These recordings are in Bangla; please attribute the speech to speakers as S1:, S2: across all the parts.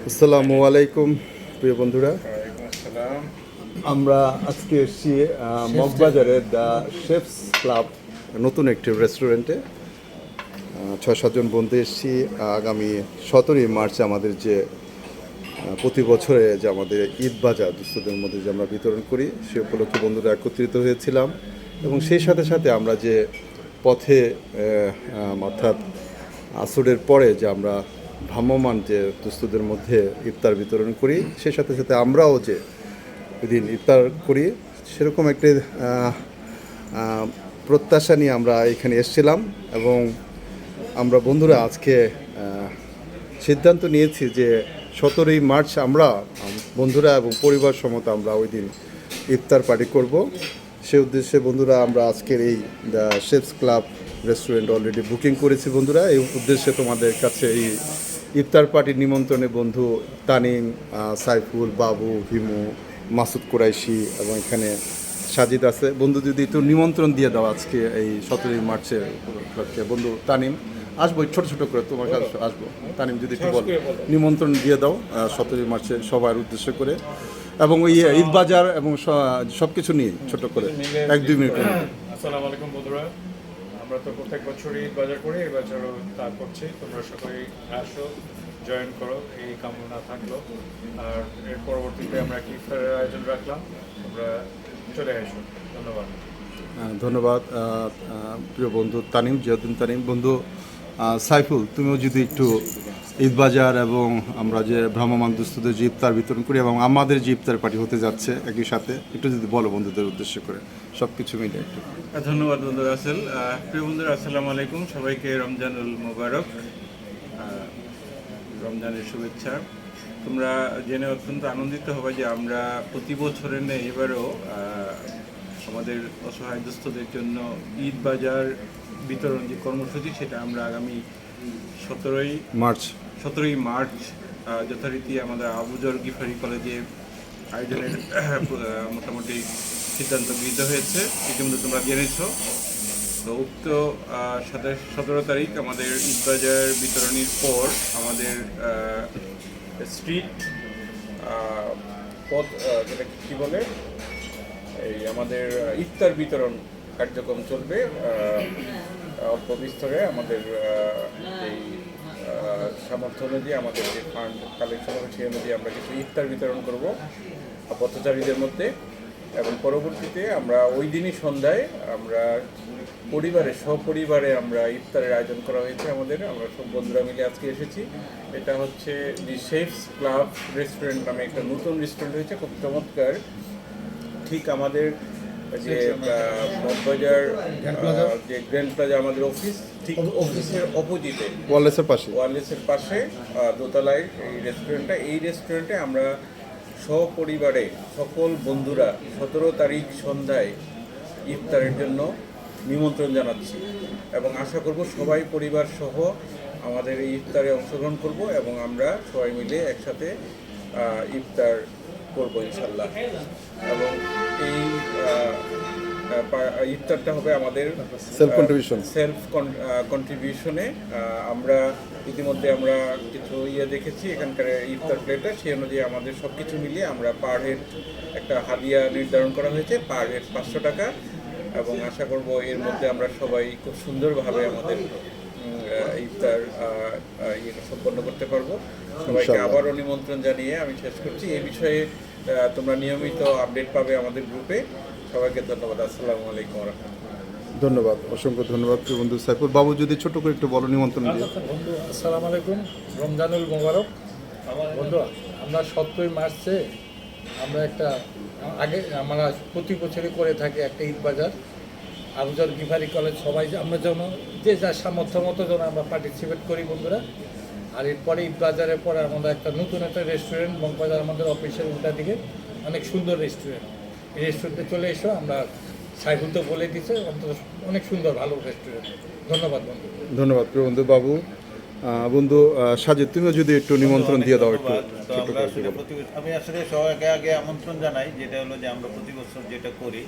S1: আসসালামু আলাইকুম প্রিয় বন্ধুরা, আমরা আজকে এসেছি মগবাজারের দ্য শেফস ক্লাব নতুন একটি রেস্টুরেন্টে। ৬-৭ জন বন্ধু এসেছি। আগামী 17ই মার্চ আমাদের যে প্রতি বছরে যে আমাদের ঈদ বাজার দুস্থদের মধ্যে যে আমরা বিতরণ করি, সে উপলক্ষে বন্ধুরা একত্রিত হয়েছিলাম এবং সেই সাথে সাথে আমরা যে পথে অর্থাৎ আসরের পরে যে আমরা ভ্রাম্যমান যে দুস্থদের মধ্যে ইফতার বিতরণ করি, সেই সাথে সাথে আমরাও যে এদিন ইফতার করি, সেরকম একটি প্রত্যাশা নিয়ে আমরা এখানে এসেছিলাম। এবং আমরা বন্ধুরা আজকে সিদ্ধান্ত নিয়েছি যে 17ই মার্চ আমরা বন্ধুরা এবং পরিবার সমত আমরা ওই দিন ইফতার পার্টি করব। সে উদ্দেশ্যে বন্ধুরা আমরা আজকের এই the chefs club restaurant already booking করেছি। বন্ধুরা, এই উদ্দেশ্যে তোমাদের কাছে এই ইফতার পার্টির নিমন্ত্রণে বন্ধু তানিম, সাইফুল, বাবু, হিমু, মাসুদ কুরাইশি এবং এখানে সাজিদ আছে। বন্ধু যদি একটু নিমন্ত্রণ দিয়ে দাও আজকে এই 17ই মার্চের উপলক্ষে। বন্ধু তানিম আসবো, ছোট ছোট করে তোমার কাছে আসবো। তানিম যদি একটু বল, নিমন্ত্রণ দিয়ে দাও 17ই মার্চে সবার উদ্দেশ্য করে, এবং ওই ঈদ বাজার এবং সব কিছু নিয়ে ছোট করে 1-2 মিনিট।
S2: আসসালামু আলাইকুম বন্ধুরা, আমরা তো প্রত্যেক বছরই ঈদ বাজার করি, এবছরও তা করছি। তোমরা সকলেই আসো, জয়েন করো, এই কামনা থাকলো। আর এর পরবর্তীতে আমরা একটা ইফতারের আয়োজন রাখলাম, তোমরা চলে আসো। ধন্যবাদ।
S1: ধন্যবাদ প্রিয় বন্ধু তানিম, জিয়াউদ্দিন তানিম। বন্ধু সাইফুল, তুমিও যদি একটু ঈদ বাজার এবং আমরা যে ভ্রাম্যমান দুস্থদের যে ইফতার বিতরণ করি এবং আমাদের যে ইফতার পার্টি হতে যাচ্ছে একই সাথে, একটু যদি বলো বন্ধুদের উদ্দেশ্য করে সব কিছু মিলে একটু।
S3: ধন্যবাদ বন্ধু রাসেল। প্রিয় বন্ধুরা, আসসালামু আলাইকুম। সবাইকে রমজানুল মোবারক, রমজানের শুভেচ্ছা। তোমরা জেনে অত্যন্ত আনন্দিত হবে যে আমরা প্রতি বছরের নেই এবারও আমাদের অসহায় দুস্থদের জন্য ঈদ বাজার বিতরণ যে কর্মসূচি, সেটা আমরা আগামী 17ই মার্চ যথারীতি আমাদের আবুজর গিফারি কলেজে আয়োজনের মোটামুটি সিদ্ধান্ত গৃহীত হয়েছে। ইতিমধ্যে তোমরা জেনেছ। তো উক্ত 17 তারিখ আমাদের ঈদ বাজার বিতরণের পর আমাদের স্ট্রিট পথ, যেটা কী বলে, এই আমাদের ইফতার বিতরণ কার্যক্রম চলবে অল্প বিস্তরে। আমাদের এই সামর্থ্য অনুযায়ী আমাদের যে ফান্ড কালেকশন হবে সেই অনুযায়ী আমরা কিছু ইফতার বিতরণ করব পথচারীদের মধ্যে। এবং পরবর্তীতে আমরা ওই দিনই সন্ধ্যায় আমরা সপরিবারে আমরা ইফতারের আয়োজন করা হয়েছে আমাদের। আমরা সব বন্ধুরা মিলে আজকে এসেছি। এটা হচ্ছে দি শেফস ক্লাব রেস্টুরেন্ট নামে একটা নতুন রেস্টুরেন্ট হয়েছে, খুব চমৎকার। ঠিক আমাদের যে মগবাজার যে গ্র্যান্ড প্লাজা আমাদের অফিস, ঠিক অফিসের অপোজিটে ওয়ারলেসের পাশে দোতলায় এই রেস্টুরেন্টটা। এই রেস্টুরেন্টে আমরা সপরিবারে সকল বন্ধুরা 17 তারিখ সন্ধ্যায় ইফতারের জন্য নিমন্ত্রণ জানাচ্ছি এবং আশা করব সবাই পরিবার সহ আমাদের এই ইফতারে অংশগ্রহণ করব এবং আমরা সবাই মিলে একসাথে ইফতার করব ইনশাল্লাহ। এবং এই ইফতারটা হবে আমাদের সেলফ কন্ট্রিবিউশনে। আমরা ইতিমধ্যে আমরা কিছু দেখেছি এখানকার ইফতার প্লেটটা, সেই অনুযায়ী আমাদের সব কিছু মিলিয়ে আমরা পার হেড একটা হাদিয়া নির্ধারণ করা হয়েছে, পার হেড 500 টাকা। এবং আশা করব এর মধ্যে আমরা সবাই খুব সুন্দরভাবে আমাদের ইফতার সম্পন্ন করতে পারবো। সবাইকে আবারও নিমন্ত্রণ জানিয়ে আমি শেষ করছি। এই বিষয়ে তোমরা নিয়মিত আপডেট পাবে আমাদের গ্রুপে। সবাইকে ধন্যবাদ। আসসালামু আলাইকুম।
S1: ধন্যবাদ, অসংখ্য ধন্যবাদ বন্ধু সাইফুল। বাবু যদি ছোট করে একটু বলো নিমন্ত্রণ দিয়ে।
S4: বন্ধু আসসালামু আলাইকুম, রমজানুল মোবারক। বন্ধু, আমরা 17ই মার্চে আমরা আগে আমরা প্রতি বছরই করে থাকি একটা ঈদ বাজার আবুজর গিফারি কলেজ। সবাই আমরা যেন যে যার সামর্থ্য মতো যেন আমরা পার্টিসিপেট করি বন্ধুরা। আর এরপরে ঈদ বাজারের পরে আমাদের নতুন একটা রেস্টুরেন্ট মগবাজার আমাদের অফিসের উল্টা দিকে, অনেক সুন্দর রেস্টুরেন্ট। এই রেস্টুরেন্টে চলে এসো। আমরা সাইফুল তো বলে দিচ্ছে, অনেক সুন্দর ভালো রেস্টুরেন্ট। ধন্যবাদ বন্ধু।
S1: ধন্যবাদ প্রিয় বন্ধু বাবু। বন্ধু সাজিদ, তুমিও যদি একটু নিমন্ত্রণ দিয়ে দাও একটু।
S5: আমি আসলে সবাইকে আগে আমন্ত্রণ জানাই, যেটা হলো যে আমরা প্রতি বছর যেটা করি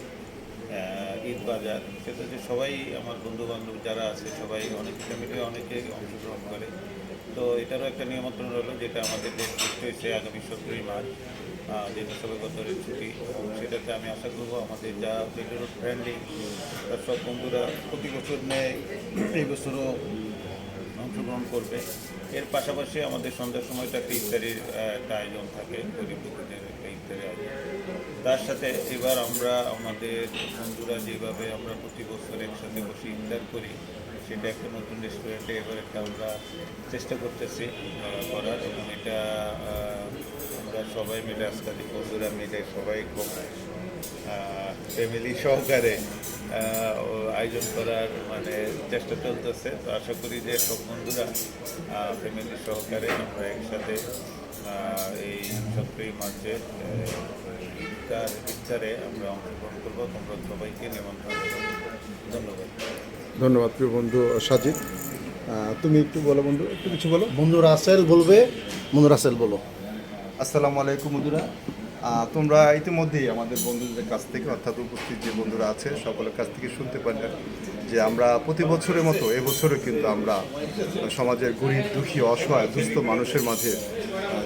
S5: ঈদ বাজার, সেটা যে সবাই আমার বন্ধুবান্ধব যারা আছে সবাই অনেক ফ্যামিলি অনেকে অংশগ্রহণ করে। তো এটারও একটা নিমন্ত্রণ রইলো, যেটা আমাদের ডেট ফিক্সড হয়েছে আগামী 17 মার্চ, যেটা সবাই বছরের ছুটি, এবং সেটাতে আমি আশা করবো আমাদের যা বেঙ্গালুরু ফ্রেন্ডলি তার সব বন্ধুরা প্রতি বছর নেয় এই বছরও অংশগ্রহণ করবে। এর পাশাপাশি আমাদের সন্ধ্যার সময়টা একটা ইফতারির একটা আয়োজন থাকে, গরিব দুঃখীদের একটা ইফতারি আয়োজন। তার সাথে এবার আমরা আমাদের বন্ধুরা যেভাবে আমরা প্রতি বছর একসাথে বসে ইফতার করি, সেটা একটা নতুন রেস্টুরেন্টে এবার একটা আমরা চেষ্টা করতেছি করার, এবং এটা আমরা সবাই মিলে আজকাল বন্ধুরা মিলে সবাই খুব ফ্যামিলি সহকারে আয়োজন করার মানে চেষ্টা চলতেছে। তো আশা করি যে সব বন্ধুরা ফ্যামিলি সহকারে আমরা একসাথে এই 17 মার্চের ইফতারে আমরা অংশগ্রহণ করবো। তোমরা সবাইকে নিমন্ত্রণ করবো। ধন্যবাদ।
S1: ধন্যবাদ প্রিয় বন্ধু সাজিদ। তুমি একটু বলো বন্ধু, একটু কিছু বলো।
S6: বন্ধু রাসেল বলবে, বন্ধু রাসেল বলো।
S1: আসসালামু আলাইকুম বন্ধুরা। তোমরা ইতিমধ্যেই আমাদের বন্ধুদের কাছ থেকে, অর্থাৎ উপস্থিত যে বন্ধুরা আছে সকলের কাছ থেকে শুনতে পারলেন যে আমরা প্রতি বছরের মতো এবছরও কিন্তু আমরা সমাজের গরিব দুঃখী অসহায় দুস্থ মানুষের মাঝে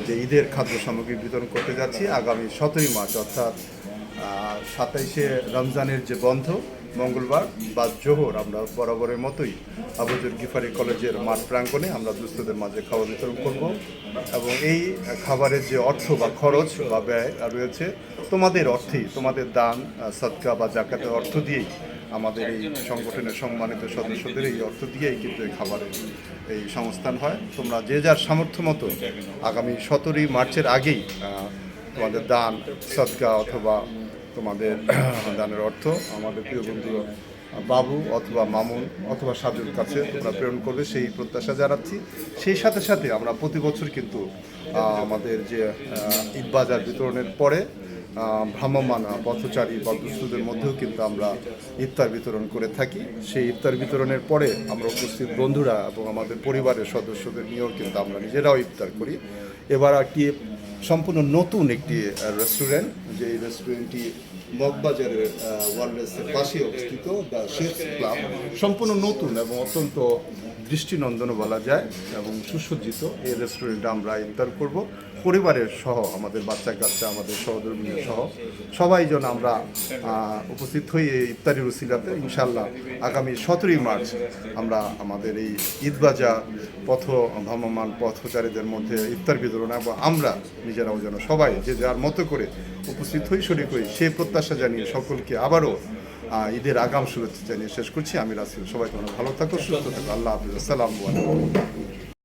S1: যে ঈদের খাদ্য সামগ্রী বিতরণ করতে যাচ্ছি আগামী 17 মার্চ, অর্থাৎ 27শে রমজানের যে বন্ধ মঙ্গলবার বা জোহর, আমরা বরাবরের মতোই আবুজর গিফারি কলেজের মাঠ প্রাঙ্গণে আমরা দুস্থদের মাঝে খাবার বিতরণ করব। এবং এই খাবারের যে অর্থ বা খরচ বা ব্যয় রয়েছে তোমাদের অর্থেই, তোমাদের দান সদকা বা জাকাতের অর্থ দিয়েই, আমাদের এই সংগঠনের সম্মানিত সদস্যদের এই অর্থ দিয়েই কিন্তু এই খাবারের এই সংস্থান হয়। তোমরা যে যার সামর্থ্য মতো আগামী 17 মার্চের আগেই তোমাদের দান সদকা অথবা তোমাদের দানের অর্থ আমাদের প্রিয় বন্ধু বাবু অথবা মামুন অথবা সাজুর কাছে তোমরা প্রেরণ করবে, সেই প্রত্যাশা জানাচ্ছি। সেই সাথে সাথে আমরা প্রতি বছর কিন্তু আমাদের যে ঈদ বাজার বিতরণের পরে ভ্রাম্যমাণ পথচারী বা দুস্থদের মধ্যেও কিন্তু আমরা ইফতার বিতরণ করে থাকি। সেই ইফতার বিতরণের পরে আমরা উপস্থিত বন্ধুরা এবং আমাদের পরিবারের সদস্যদের নিয়েও কিন্তু আমরা নিজেরাও ইফতার করি। এবার একটি সম্পূর্ণ নতুন একটি রেস্টুরেন্ট, যে এই রেস্টুরেন্টটি মগবাজারের ওয়ারলেসের পাশে অবস্থিত দ্য শেফস ক্লাব, সম্পূর্ণ নতুন এবং অত্যন্ত দৃষ্টিনন্দনও বলা যায় এবং সুসজ্জিত এই রেস্টুরেন্টে আমরা ইফতার করব পরিবারের সহ, আমাদের বাচ্চা কাচ্চা, আমাদের সহধর্মীয় সহ সবাই যেন আমরা উপস্থিত হই এই ইফতারির উসিলাতে। ইনশাআল্লাহ আগামী 17 মার্চ আমরা আমাদের এই ঈদবাজার ভ্রাম্যমাণ পথচারীদের মধ্যে ইফতার বিতরণ এবং আমরা নিজেরাও যেন সবাই যে যার মতো করে উপস্থিত হই, শরীক হই, সেই প্রত্যাশা জানিয়ে সকলকে আবারও ঈদের আগাম শুভেচ্ছা জানিয়ে শেষ করছি। আমি রাসেল। সবাই তোমরা ভালো থাকো, সুস্থ থাকো। আল্লাহ হাফিজ। আসসালামু আলাইকুম।